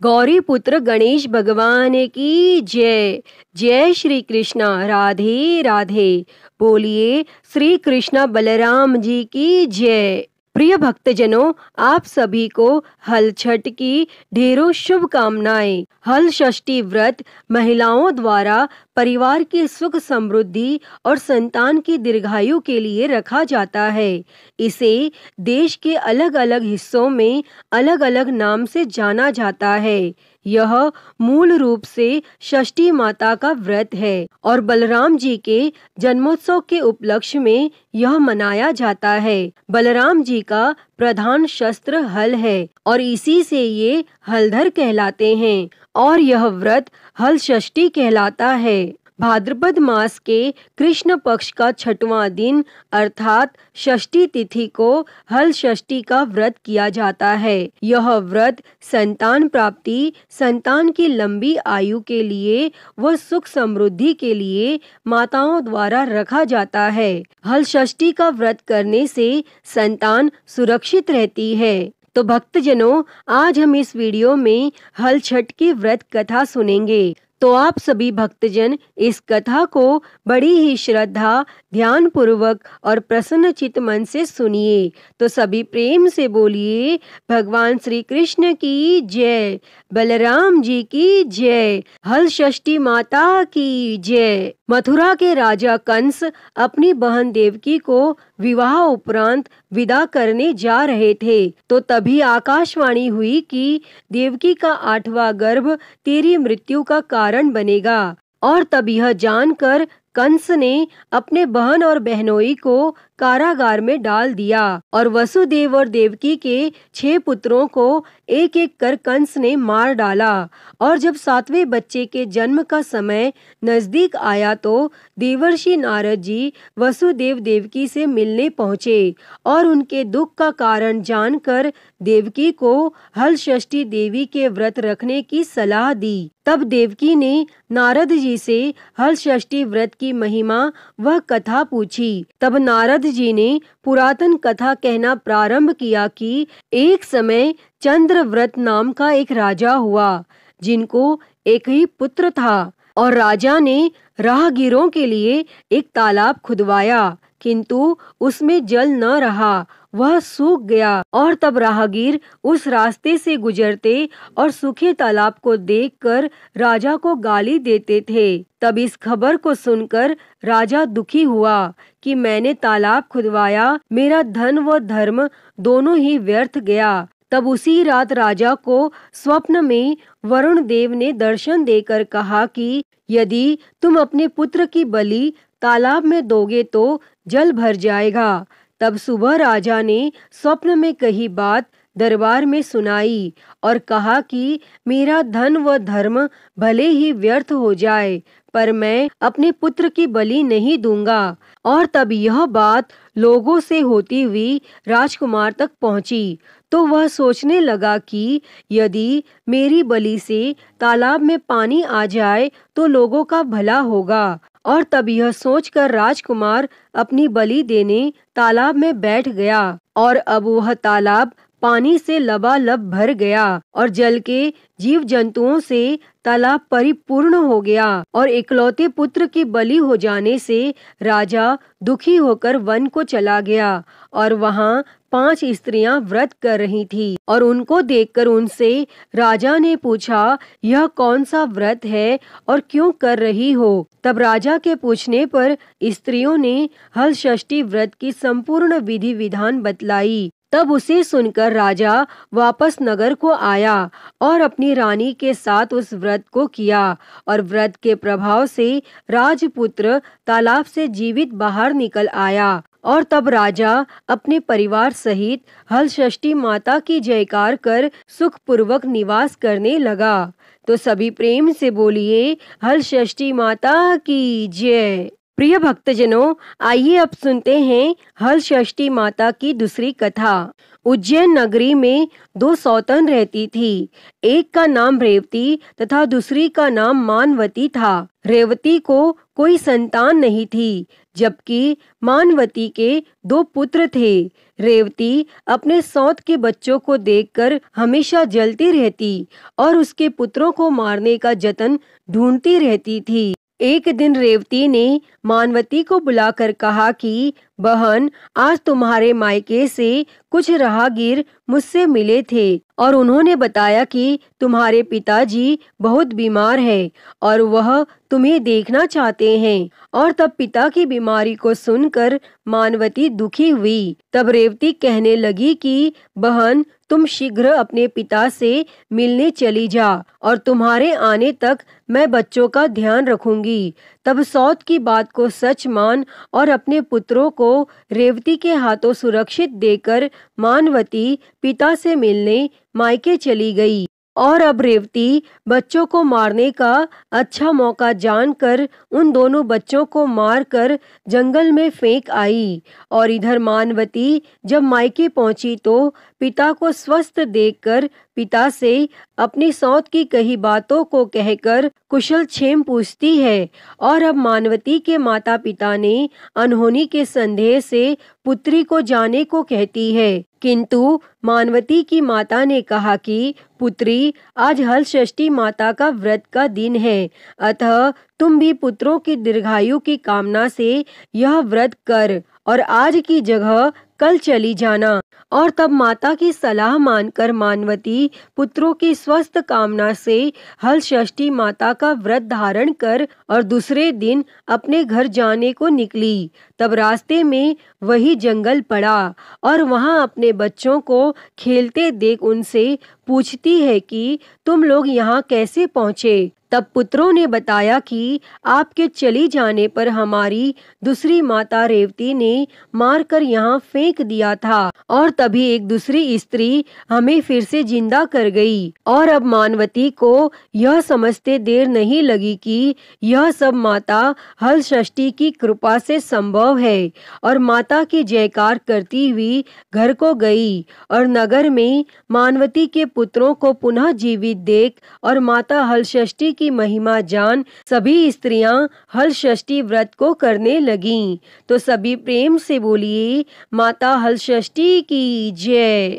गौरी पुत्र गणेश भगवान की जय। जय श्री कृष्णा। राधे राधे। बोलिए श्री कृष्णा बलराम जी की जय। प्रिय भक्तजनों, आप सभी को हल छठ की ढेरों शुभकामनाएं। हल षष्ठी व्रत महिलाओं द्वारा परिवार की सुख समृद्धि और संतान की दीर्घायु के लिए रखा जाता है। इसे देश के अलग अलग हिस्सों में अलग अलग नाम से जाना जाता है। यह मूल रूप से षष्ठी माता का व्रत है और बलराम जी के जन्मोत्सव के उपलक्ष्य में यह मनाया जाता है। बलराम जी का प्रधान शस्त्र हल है और इसी से ये हलधर कहलाते हैं और यह व्रत हल षष्ठी कहलाता है। भाद्रपद मास के कृष्ण पक्ष का 6वां दिन अर्थात षष्ठी तिथि को हल षष्ठी का व्रत किया जाता है। यह व्रत संतान प्राप्ति, संतान की लंबी आयु के लिए व सुख समृद्धि के लिए माताओं द्वारा रखा जाता है। हल षष्ठी का व्रत करने से संतान सुरक्षित रहती है। तो भक्तजनों, आज हम इस वीडियो में हल छठ की व्रत कथा सुनेंगे। तो आप सभी भक्तजन इस कथा को बड़ी ही श्रद्धा, ध्यान पूर्वक और प्रसन्न चित्त मन से सुनिए। तो सभी प्रेम से बोलिए भगवान श्री कृष्ण की जय, बलराम जी की जय, हल षष्ठी माता की जय। मथुरा के राजा कंस अपनी बहन देवकी को विवाह उपरांत विदा करने जा रहे थे, तो तभी आकाशवाणी हुई कि देवकी का 8वां गर्भ तेरी मृत्यु का कारण बनेगा। और तब यह जानकर कंस ने अपने बहन और बहनोई को कारागार में डाल दिया और वसुदेव और देवकी के 6 पुत्रों को एक एक कर कंस ने मार डाला। और जब 7वें बच्चे के जन्म का समय नजदीक आया तो देवर्षि नारद जी वसुदेव देवकी से मिलने पहुँचे और उनके दुख का कारण जानकर देवकी को हल षष्ठी देवी के व्रत रखने की सलाह दी। तब देवकी ने नारद जी से हल षष्ठी व्रत की महिमा वह कथा पूछी। तब नारद जी ने पुरातन कथा कहना प्रारंभ किया कि एक समय चंद्रव्रत नाम का एक राजा हुआ, जिनको एक ही पुत्र था और राजा ने राहगीरों के लिए एक तालाब खुदवाया, किंतु उसमें जल न रहा, वह सूख गया। और तब राहगीर उस रास्ते से गुजरते और सूखे तालाब को देखकर राजा को गाली देते थे। तब इस खबर को सुनकर राजा दुखी हुआ कि मैंने तालाब खुदवाया, मेरा धन व धर्म दोनों ही व्यर्थ गया। तब उसी रात राजा को स्वप्न में वरुण देव ने दर्शन देकर कहा कि यदि तुम अपने पुत्र की बलि तालाब में दोगे तो जल भर जाएगा। तब सुबह राजा ने स्वप्न में कही बात दरबार में सुनाई और कहा कि मेरा धन व धर्म भले ही व्यर्थ हो जाए, पर मैं अपने पुत्र की बलि नहीं दूंगा। और तब यह बात लोगों से होती हुई राजकुमार तक पहुंची, तो वह सोचने लगा कि यदि मेरी बलि से तालाब में पानी आ जाए तो लोगों का भला होगा। और तब यह सोचकर राजकुमार अपनी बलि देने तालाब में बैठ गया और अब वह तालाब पानी से लबालब भर गया और जल के जीव जंतुओं से तालाब परिपूर्ण हो गया। और इकलौते पुत्र की बलि हो जाने से राजा दुखी होकर वन को चला गया और वहाँ 5 स्त्रियां व्रत कर रही थी और उनको देखकर उनसे राजा ने पूछा, यह कौन सा व्रत है और क्यों कर रही हो? तब राजा के पूछने पर स्त्रियों ने हल षष्ठी व्रत की संपूर्ण विधि विधान बतलाई। तब उसे सुनकर राजा वापस नगर को आया और अपनी रानी के साथ उस व्रत को किया और व्रत के प्रभाव से राजपुत्र तालाब से जीवित बाहर निकल आया। और तब राजा अपने परिवार सहित हल षष्ठी माता की जयकार कर सुखपूर्वक निवास करने लगा। तो सभी प्रेम से बोलिए हल षष्ठी माता की जय। प्रिय भक्तजनों, आइए अब सुनते हैं हल षष्ठी माता की दूसरी कथा। उज्जैन नगरी में 2 सौतन रहती थी। एक का नाम रेवती तथा दूसरी का नाम मानवती था। रेवती को कोई संतान नहीं थी, जबकि मानवती के 2 पुत्र थे। रेवती अपने सौत के बच्चों को देखकर हमेशा जलती रहती और उसके पुत्रों को मारने का जतन ढूंढती रहती थी। एक दिन रेवती ने मानवती को बुलाकर कहा कि बहन, आज तुम्हारे मायके से कुछ राहगीर मुझसे मिले थे और उन्होंने बताया कि तुम्हारे पिताजी बहुत बीमार है और वह तुम्हें देखना चाहते हैं। और तब पिता की बीमारी को सुनकर मानवती दुखी हुई। तब रेवती कहने लगी कि बहन, तुम शीघ्र अपने पिता से मिलने चली जा और तुम्हारे आने तक मैं बच्चों का ध्यान रखूंगी। तब सौत की बात को सच मान और अपने पुत्रों को रेवती के हाथों सुरक्षित देकर मानवती पिता से मिलने मायके चली गई। और अब रेवती बच्चों को मारने का अच्छा मौका जानकर उन दोनों बच्चों को मारकर जंगल में फेंक आई। और इधर मानवती जब मायके पहुंची तो पिता को स्वस्थ देखकर पिता से अपनी सौत की कही बातों को कहकर कुशल क्षेम पूछती है। और अब मानवती के माता पिता ने अनहोनी के संदेह से पुत्री को जाने को कहती है, किंतु मानवती की माता ने कहा कि पुत्री, आज हलषष्ठी माता का व्रत का दिन है, अतः तुम भी पुत्रों की दीर्घायु की कामना से यह व्रत कर और आज की जगह कल चली जाना। और तब माता की सलाह मानकर मानवती पुत्रों की स्वस्थ कामना से हलषष्ठी माता का व्रत धारण कर और दूसरे दिन अपने घर जाने को निकली। तब रास्ते में वही जंगल पड़ा और वहां अपने बच्चों को खेलते देख उनसे पूछती है कि तुम लोग यहाँ कैसे पहुँचे। तब पुत्रों ने बताया कि आपके चली जाने पर हमारी दूसरी माता रेवती ने मारकर यहाँ फेंक दिया था और तभी एक दूसरी स्त्री हमें फिर से जिंदा कर गई। और अब मानवती को यह समझते देर नहीं लगी कि यह सब माता हलषष्ठी की कृपा से संभव है और माता की जयकार करती हुई घर को गई और नगर में मानवती के पुत्रों को पुनः जीवित देख और माता हलषष्ठी की महिमा जान सभी स्त्रियां हलषष्ठी व्रत को करने लगीं। तो सभी प्रेम से बोलिए, माता हलषष्ठी की जय।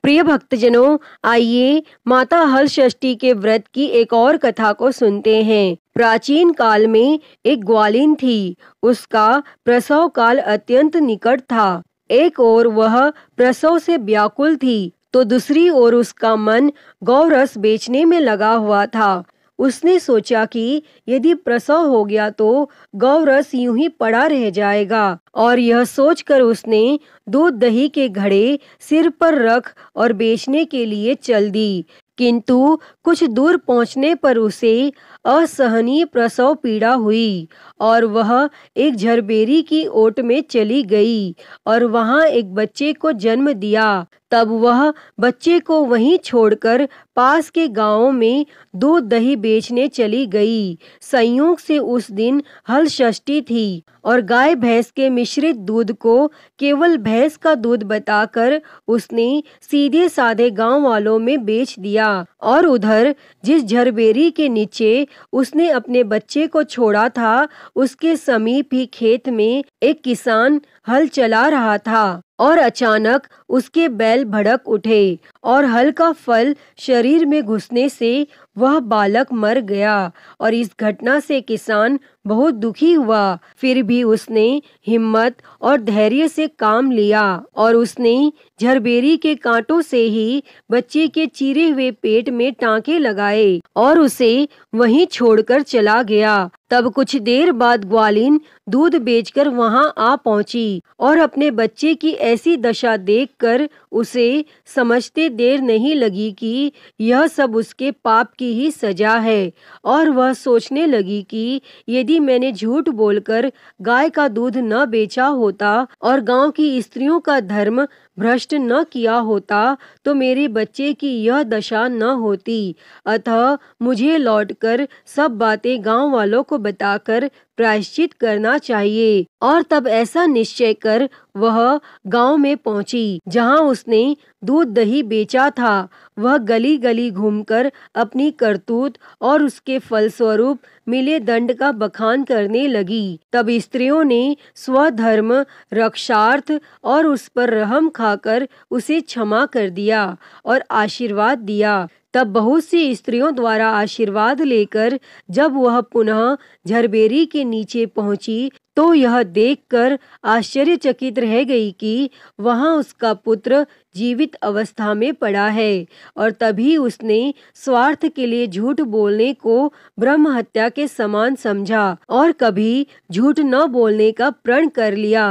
प्रिय भक्तजनों, आइए माता हलषष्ठी के व्रत की एक और कथा को सुनते हैं। प्राचीन काल में एक ग्वालिन थी। उसका प्रसव काल अत्यंत निकट था। एक ओर वह प्रसव से व्याकुल थी तो दूसरी ओर उसका मन गौरस बेचने में लगा हुआ था। उसने सोचा कि यदि प्रसव हो गया तो गौरस यूं ही पड़ा रह जाएगा और यह सोचकर उसने दूध दही के घड़े सिर पर रख और बेचने के लिए चल दी। किंतु कुछ दूर पहुंचने पर उसे असहनीय प्रसव पीड़ा हुई और वह एक झरबेरी की ओट में चली गई और वहां एक बच्चे को जन्म दिया। तब वह बच्चे को वहीं छोड़कर पास के गांवों में दूध दही बेचने चली गई। संयोग से उस दिन हलषष्ठी थी और गाय भैंस के मिश्रित दूध को केवल भैंस का दूध बताकर उसने सीधे साधे गांव वालों में बेच दिया। और उधर जिस झरबेरी के नीचे उसने अपने बच्चे को छोड़ा था उसके समीप ही खेत में एक किसान हल चला रहा था और अचानक उसके बैल भड़क उठे और हल का फल शरीर में घुसने से वह बालक मर गया। और इस घटना से किसान बहुत दुखी हुआ। फिर भी उसने हिम्मत और धैर्य से काम लिया और उसने झरबेरी के कांटों से ही बच्चे के चीरे हुए पेट में टांके लगाए और उसे वहीं छोड़कर चला गया। तब कुछ देर बाद ग्वालिन दूध बेचकर वहां आ पहुंची और अपने बच्चे की ऐसी दशा देखकर उसे समझते देर नहीं लगी कि यह सब उसके पाप की ही सजा है। और वह सोचने लगी कि यदि मैंने झूठ बोलकर गाय का दूध न बेचा होता और गांव की स्त्रियों का धर्म भ्रष्ट न किया होता तो मेरे बच्चे की यह दशा न होती। अतः मुझे लौटकर सब बातें गांव वालों को बताकर प्रायश्चित करना चाहिए। और तब ऐसा निश्चय कर वह गांव में पहुंची जहां उसने दूध दही बेचा था। वह गली गली घूमकर अपनी करतूत और उसके फलस्वरूप मिले दंड का बखान करने लगी। तब स्त्रियों ने स्वधर्म रक्षार्थ और उस पर रहम खाकर उसे क्षमा कर दिया और आशीर्वाद दिया। तब बहुत सी स्त्रियों द्वारा आशीर्वाद लेकर जब वह पुनः झरबेरी के नीचे पहुंची तो यह देखकर आश्चर्यचकित रह गई कि वहां उसका पुत्र जीवित अवस्था में पड़ा है। और तभी उसने स्वार्थ के लिए झूठ बोलने को ब्रह्म हत्या के समान समझा और कभी झूठ न बोलने का प्रण कर लिया।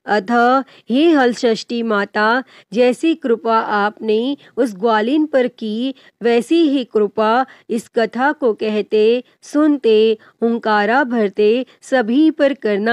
अतः हे हलषष्ठी माता, जैसी कृपा आपने उस ग्वालिन पर की वैसी ही कृपा इस कथा को कहते सुनते हुंकारा भरते सभी पर करना।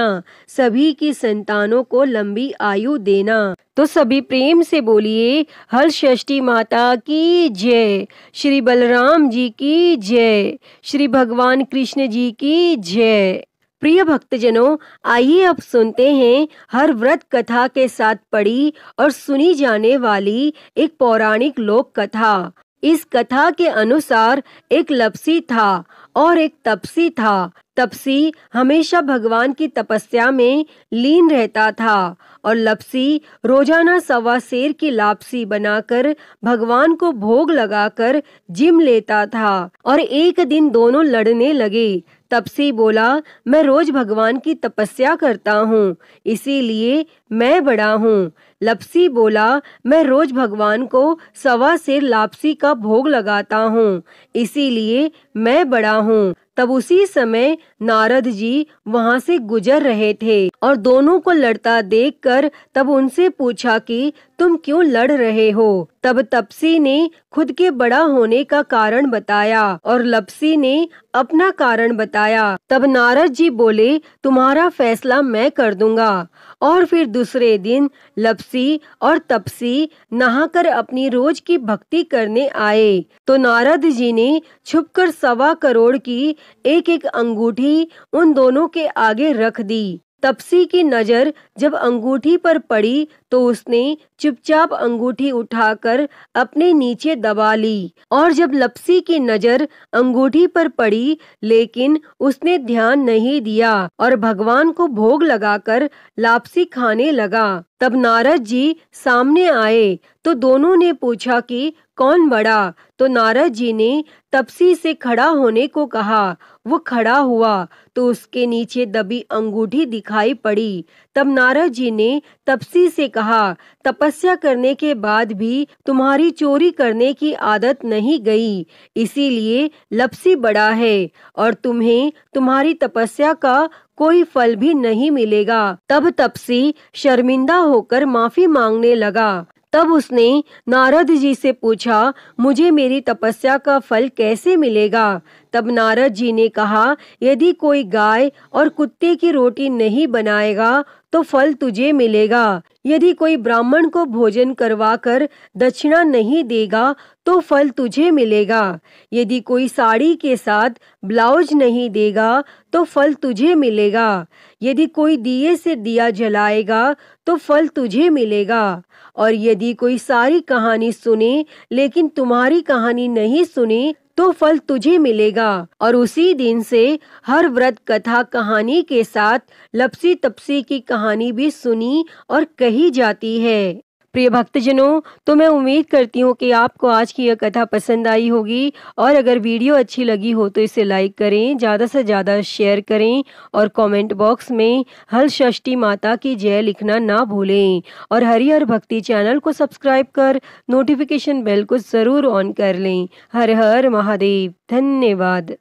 सभी की संतानों को लंबी आयु देना। तो सभी प्रेम से बोलिए हलषष्ठी माता की जय, श्री बलराम जी की जय, श्री भगवान कृष्ण जी की जय। प्रिय भक्तजनों, आइए अब सुनते हैं हर व्रत कथा के साथ पढ़ी और सुनी जाने वाली एक पौराणिक लोक कथा। इस कथा के अनुसार एक लप्सी था और एक तपसी था। तपसी हमेशा भगवान की तपस्या में लीन रहता था और लप्सी रोजाना 1.25 सेर की लापसी बनाकर भगवान को भोग लगाकर जिम लेता था। और एक दिन दोनों लड़ने लगे। तपसी बोला, मैं रोज भगवान की तपस्या करता हूँ, इसीलिए मैं बड़ा हूँ। लप्सी बोला, मैं रोज भगवान को 1.25 सेर लापसी का भोग लगाता हूँ, इसीलिए मैं बड़ा हूँ। तब उसी समय नारद जी वहां से गुजर रहे थे और दोनों को लड़ता देखकर तब उनसे पूछा कि तुम क्यों लड़ रहे हो। तब तपसी ने खुद के बड़ा होने का कारण बताया और लप्सी ने अपना कारण बताया। तब नारद जी बोले, तुम्हारा फैसला मैं कर दूंगा। और फिर दूसरे दिन लप्सी और तपसी नहाकर अपनी रोज की भक्ति करने आए तो नारद जी ने छुपकर 1.25 करोड़ की एक एक अंगूठी उन दोनों के आगे रख दी। तपसी की नजर जब अंगूठी पर पड़ी तो उसने चुपचाप अंगूठी उठाकर अपने नीचे दबा ली। और जब लप्सी की नजर अंगूठी पर पड़ी लेकिन उसने ध्यान नहीं दिया और भगवान को भोग लगाकर लापसी खाने लगा। तब नारद जी सामने आए तो दोनों ने पूछा कि कौन बड़ा। तो नारद जी ने तपसी से खड़ा होने को कहा। वो खड़ा हुआ तो उसके नीचे दबी अंगूठी दिखाई पड़ी। तब नारद जी ने तपसी से कहा, तपस्या करने के बाद भी तुम्हारी चोरी करने की आदत नहीं गई, इसीलिए लप्सी बड़ा है और तुम्हें तुम्हारी तपस्या का कोई फल भी नहीं मिलेगा। तब तपसी शर्मिंदा होकर माफी मांगने लगा। तब उसने नारद जी से पूछा, मुझे मेरी तपस्या का फल कैसे मिलेगा। तब नारद जी ने कहा, यदि कोई गाय और कुत्ते की रोटी नहीं बनाएगा तो फल तुझे मिलेगा। यदि कोई ब्राह्मण को भोजन करवाकर दक्षिणा नहीं देगा तो फल तुझे मिलेगा। यदि कोई साड़ी के साथ ब्लाउज नहीं देगा तो फल तुझे मिलेगा। यदि कोई दिए से दिया जलाएगा तो फल तुझे मिलेगा। और यदि कोई सारी कहानी सुने लेकिन तुम्हारी कहानी नहीं सुने तो फल तुझे मिलेगा। और उसी दिन से हर व्रत कथा कहानी के साथ लप्सी तपसी की कहानी भी सुनी और कही जाती है। प्रिय भक्तजनों, तो मैं उम्मीद करती हूँ कि आपको आज की यह कथा पसंद आई होगी और अगर वीडियो अच्छी लगी हो तो इसे लाइक करें, ज़्यादा से ज़्यादा शेयर करें और कमेंट बॉक्स में हलषष्ठी माता की जय लिखना ना भूलें। और हरिहर भक्ति चैनल को सब्सक्राइब कर नोटिफिकेशन बेल को ज़रूर ऑन कर लें। हर हर महादेव। धन्यवाद।